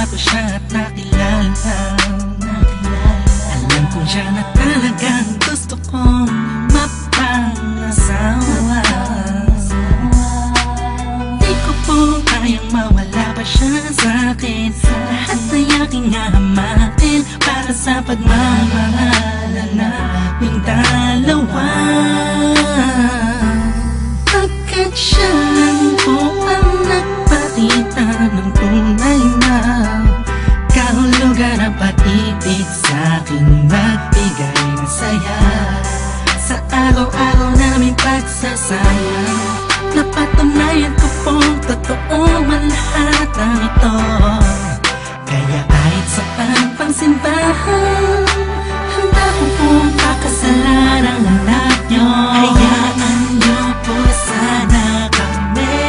ko siya at nakilala. Alam ko siya na talagang gusto kong mapangasawa. Di ko po kayang mawala pa siya sa'kin. Lahat ay aking hahamakin para sa pagmamahalan naming dalawa. Pagkat siya lang po ang nagpakita ng tunay na kahulugan ng pag-ibig sa'king nagbigay ng saya sa araw-araw naming pagsasama. Napatunayan ko pong totoo man lahat ng ito. Kaya kahit sa pagpangsimbahan, handa ko pong pakasalan ang anak nyo. Hayaan nyo po sana kami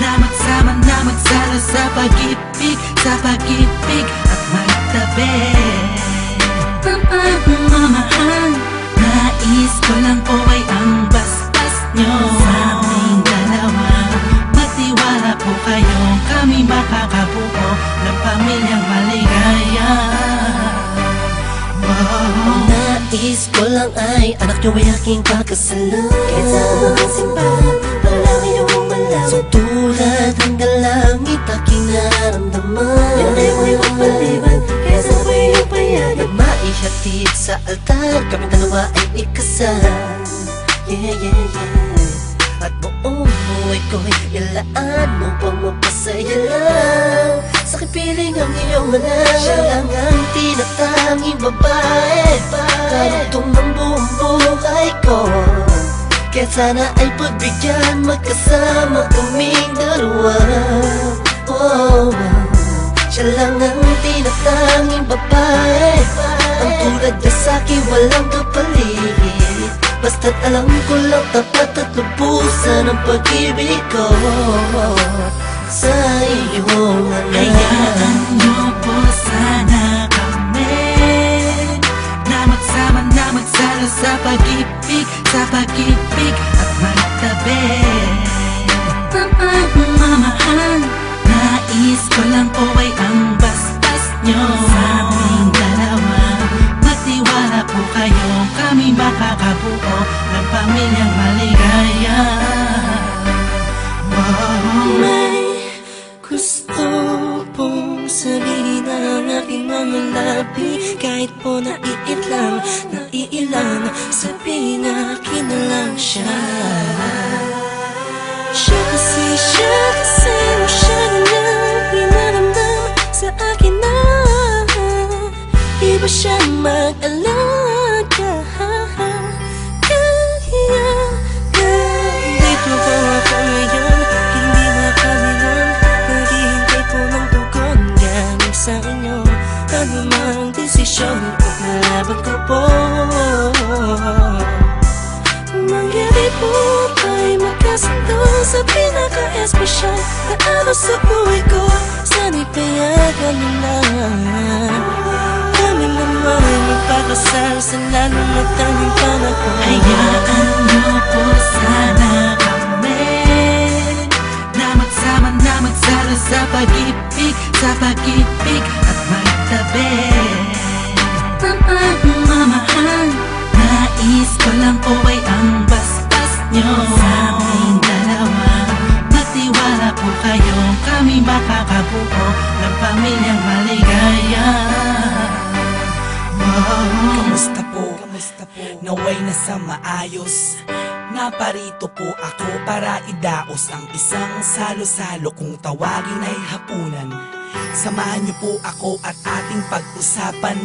na magsama na magsalo sa pag-ibig, sa pag-ibig at magtabi. Mapagmamahal, nais ko lang po ay ang bastas nyo sa aming dalawa. Magtiwala po kayo, kami makakabuo ng pamilyang maligaya. Nais ko lang ay anak nyo ay aking pakasalan. Kahit sa mga simbahan, walang iyong malam. So tulad ng dalangit aking naramdaman. Yan ay mo'y mapaliban, kaya sa iyong payagan na maihatid sa altar, kami dalawa ay ikasal. Yeah, yeah, yeah. At buong buhay ko'y ilaan mo pang mapasaya lang. Sa kipiling ang iyong anak, siya lang ang tinatanging babae. Karugtong ng buong buhay ko, kaya sana ay pagbigyan, magkasama kaming dalawa. Oh, siya lang ang tinatanging babae, ang tulad niya sa'kin walang kapalit. Basta't alam ko lang tapat at lubusan ang pag-ibig ko sa iyong anak. Hayaan nyo po sana kami na magsama na magsalo sa pag-ibig, sa pag-ibig at magtabi. Mapagmamahal, nais ko lang po ay ang bastas nyo sa aming dalawa. Magtiwala po kayo, kami makakabuo ng pamilyang maligaya. May gusto pong sabihin ang aking mga labi. Kahit po naiilang, sabihin akin na lang siya. Siya kasi masyado niyang pinaramdam sa akin na iba siya mag-alaga. Dito po ako ngayon, hindi makalingon. Naghihintay po ng tugon galing sa inyo. Ano mang desisyon, paglalaban ko po. Mangyari po ay magkasundo sa pinaka-espesyal na araw sa buhay ko. Sana'y payagan mo na kami naman magpakasal sa lalong matanging panahon. Hayaan nyo po sana kami na magsama na magsalo sa pag-ibig, sa pag-ibig at magtabi. Mapagmamahal, nais ko lang po ay ang bastas nyo sa aming dalawa. Magtiwala po kayo, kami makakabuo ng pamilyang maligaya. Kamusta po? Naway nasa maayos. Naparito po ako para idaos ang isang salo-salo kung tawagin ay hapunan. Samahan niyo po ako at ating pag-usapan.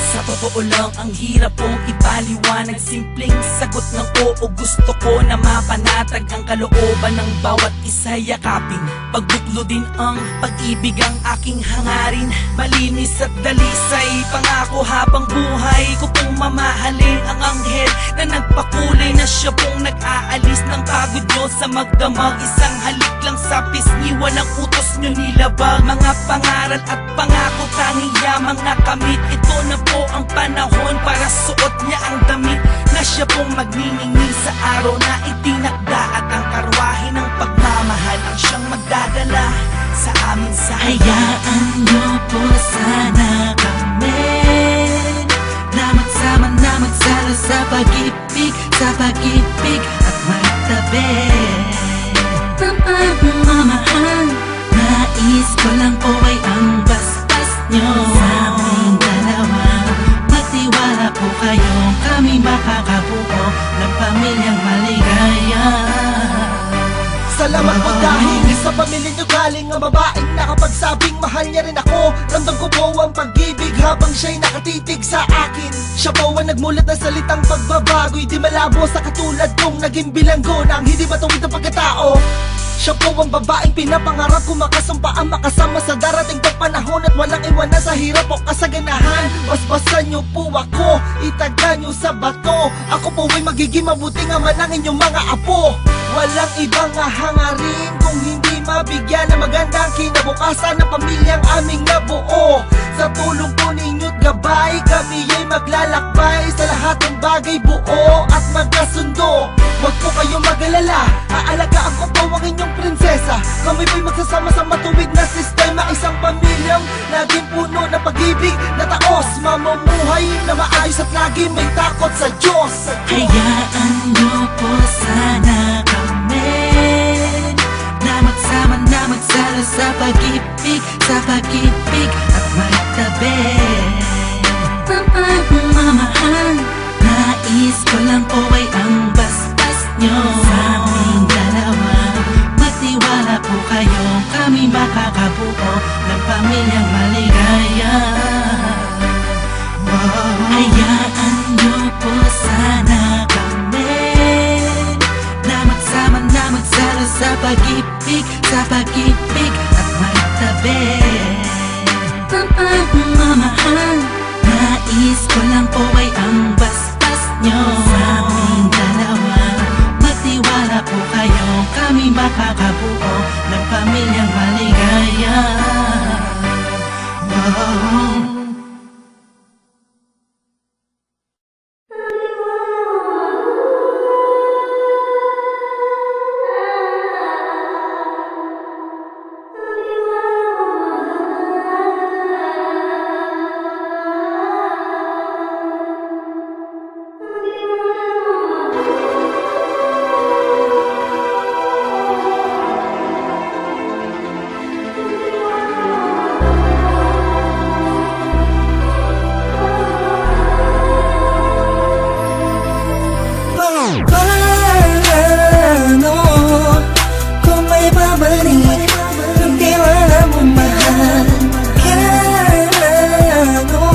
Sa totoo lang ang hirap pong ipaliwanag. Simpleng sagot ng oo, gusto ko na mapanatag ang kalooban ng bawat isa yakapin. Pagbuklo din ang pag-ibig ang aking hangarin. Malinis at dalisay, pangako habang buhay ko pong mamahalin ang anghel na nagpakulay na siya pong nag-aalis ng pagod nyo sa magdamag. Isang halik lang sa pisngiwan ng utos nyo nilabag. Mga pangaral at pangako tanging yamang nakamit. Ito na po ang panahon para suot niya ang damit na siya pong magniningning sa araw na itinakda. At ang karwahe ng pagmamahal ang siyang magdadala sa amin sa Hayaan po sana kami na magsama na magsalo sa pag-ibig at magtabi ng pagmamahal. Nais ko lang po ay ang basbas nyo sa aming dalawa. Magtiwala po kayo, kami makakabuo ng pamilyang maligaya. Salamat po dahil sa pamilya nyo galing ang babaeng nakapagsabing mahal niya rin ako. Ramdam ko po ang pag-ibig habang siya'y nakatitig sa akin. Siya po ang nagmulat ng salitang pagbabago'y di malabo sa katulad kong naging bilanggo ng hindi matuwid ang pagkatao. Siya po ang babaeng pinapangarap ko, makasumpa ang makasama sa darating pang panahon at walang iwanan sa hirap o kasaganahan. Basbasan niyo po ako, itaga niyo sa bato. Ako po ay magiging mabuting ama ng inyong mga apo. Walang ibang hangarin kung hindi mabigyan ng magandang kinabukasan ng pamilyang aming nabuo. Sa tulong po ninyo't gabay, kami ay maglalakbay sa lahat ng bagay, buo at magkasundo. Huwag po kayong mag-alala, aalagaan ko po ang inyong prinsesa. Kami po'y magsasama sa matuwid na sistema, isang pamilyang laging puno ng pag-ibig na taos, mamumuhay na maayos at lagi may takot sa Diyos. Hayaan niyo po sana kami na magsama na magsalo sa pag-ibig at magtabi ng pagmamahal. Nais ko lang po ay ang basbas nyo sa aming dalawa. Magtiwala po kayo, kami makakabuo ng pamilyang maligaya. Hayaan niyo po sana kami na magsama na magsalo sa pag-ibig at magtabi ng pagmamahal. Nais ko lang po ay ang basbas nyo sa aming dalawa. Magtiwala po kayo, kami makakabuo ng pamilyang maligaya. Paano kung may babalik ang tiwala mo, mahal? Kano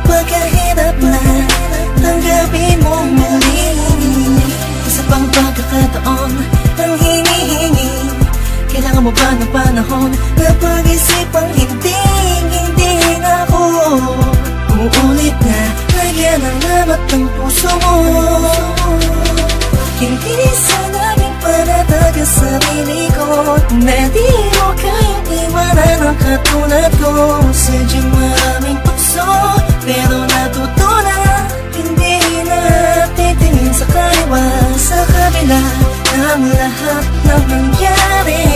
pagkahirap na tanggapin mo muli? Isa pang pagkakataon ang hinihingi. Kailangan mo ba ng panahon na pag-isipang hindi ako uulit na lagyan ng lamat ng puso mo? Hindi sana'y panataga sa sarili ko na di mo kayang iwanan ang katulad ko. Sadyang maraming tukso pero natutunan hindi na titingin sa kaliwa. Sa kabila ng lahat ng nangyari,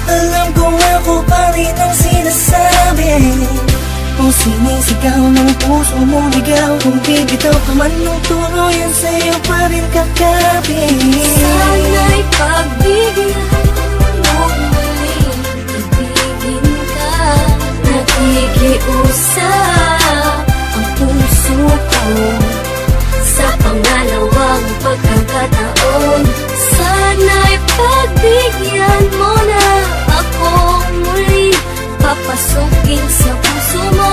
alam kong ako pa rin ang sinasabi. Kung sinisigaw ng puso mo ligaw, kung bibitaw ka man ng tuluyan, sa'yo pa rin kakapit. Sana'y pagbigyan mo muling ibigin ka. Nakikiusap ang puso ko sa pangalawang pagkakataon. Sana'y pagbigyan mo na akong muli papasukin sa puso mo.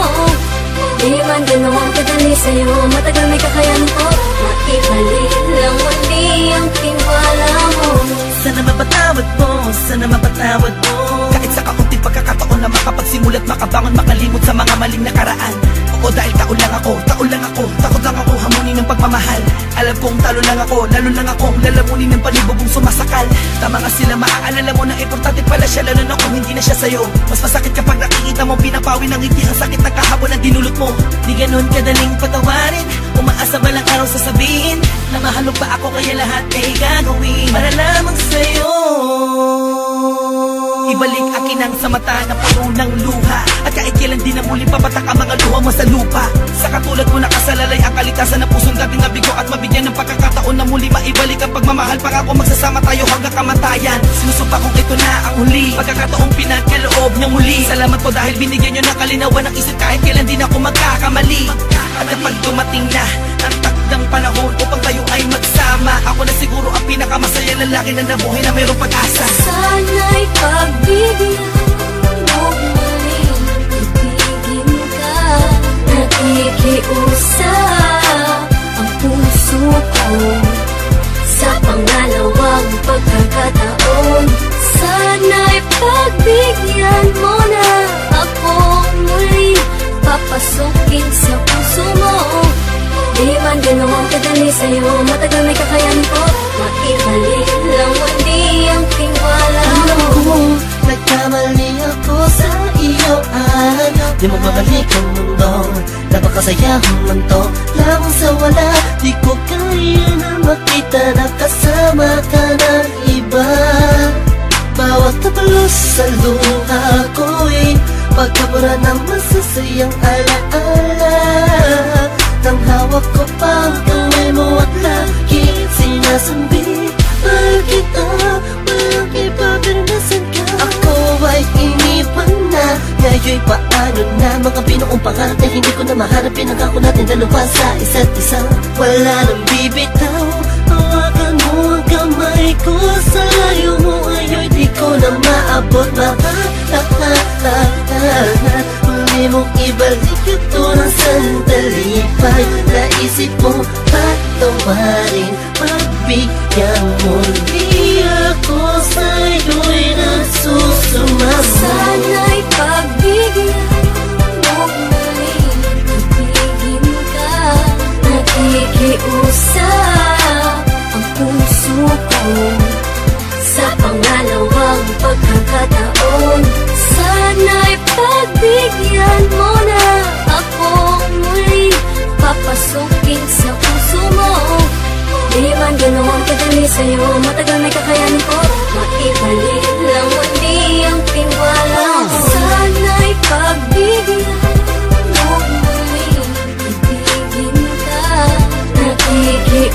Di man ganawang kadali sa'yo, matagal may kakayanan ko maibalik lang muli ang tiwala mo. Sana mapatawad mo kahit sa kaunting pagkakataon na makapagsimulat, makabangon, makalimot sa mga maling nakaraan. Oo, dahil taon lang ako, takot lang ako hamunin ng pagmamahal. Alam kong talo lang ako, lalo lang akong lalamunin ng palibubong sumasakal. Tama nga sila, maaalala mo na importante pala siya, lalo na kung hindi na siya sa'yo. Mas masakit kapag nakikita mo pinapawi ng ngiti ang sakit ng kahapon na dinulot mo. Di ganun kadaling patawarin, umaasa ba lang araw sasabihin na mahal mo pa ako, kaya lahat ay gagawin para lamang sa'yo. Ibalik akin ang sa mata na puno ng luha, at kahit kailan di na muling papatak ang mga luha mo sa lupa. Sa katulad mo nakasalalay ang kalitasan ng pusong dating nabigo at mabigyan ng pagkakataon na muli maibalik ang pagmamahal. Pangako magsasama tayo hanggang kamatayan. Sinusumpa kong ito na ang huli, pagkakataong pinagkaloob niya muli. Salamat po dahil binigyan nyo ng kalinawan ng isip kahit kailan di na ako magkakamali. At kapag dumating na ang takdang panahon upang tayo ay magsama, ako na siguro ang pinakamasaya lalaki na nabuhay na mayroong pag-asa. Sana'y pagbigyan mo muling ibigin ka. Nakikiusap ang puso ko sa pangalawang pagkakataon. Sana'y pagbigyan mo na ako muli, papasukin sa puso mo. Di man ganoon kadali sa'yo, matagal may kakayanin ko. Maibalik lang muli ang tiwala Alam mo. ko, nagkamali ako sa iyo at di mo babalik ang mundo. Napakasayang mundo lamang sa wala. Di ko kaya na makita na kasama ka ng iba. Bawat tapalos sa luha ko'y pagkabura ng masasayang alaala. Nang hawak ko pang kamay mo at lagi sinasambi, mahal kita, walang iba pero nasan ka? Ako ay iniwan na, ngayon paano na? Mga binuong pangarap na hindi ko na maharap. Pinangako natin dalawa sa isa't isa, wala nang bibitaw. Hawakan mo ang kamay ko, sa layo mo ayo'y di ko na maabot. Huli mong ibalik ito ng sandali pa. Naisip mo patawarin, pagbigyan mo. Di ako sa'yo'y nagsusumama. Sana'y pagbigyan mo muling ibigin ka. Nakikiusap ang puso ko sa pangalawang pagkakataon. Sana'y pagbigyan mo na ako muli, papasukin sa puso mo. Di man ganoon kadali sa'yo, matagal may kakayanin ko. Maibalik lang muli ang tiwala mo. Sana'y pagbigyan mo muling ibigin ka.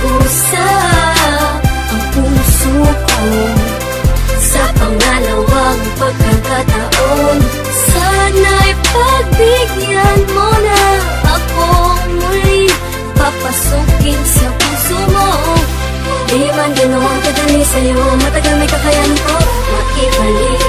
Nakikiusap ang puso ko sa pangalawang pagkakataon. Sana'y pagbigyan mo na ako muli, papasukin sa puso mo. Di man ganoon kadali sa'yo, matagal may kakayanin ko. Maibalik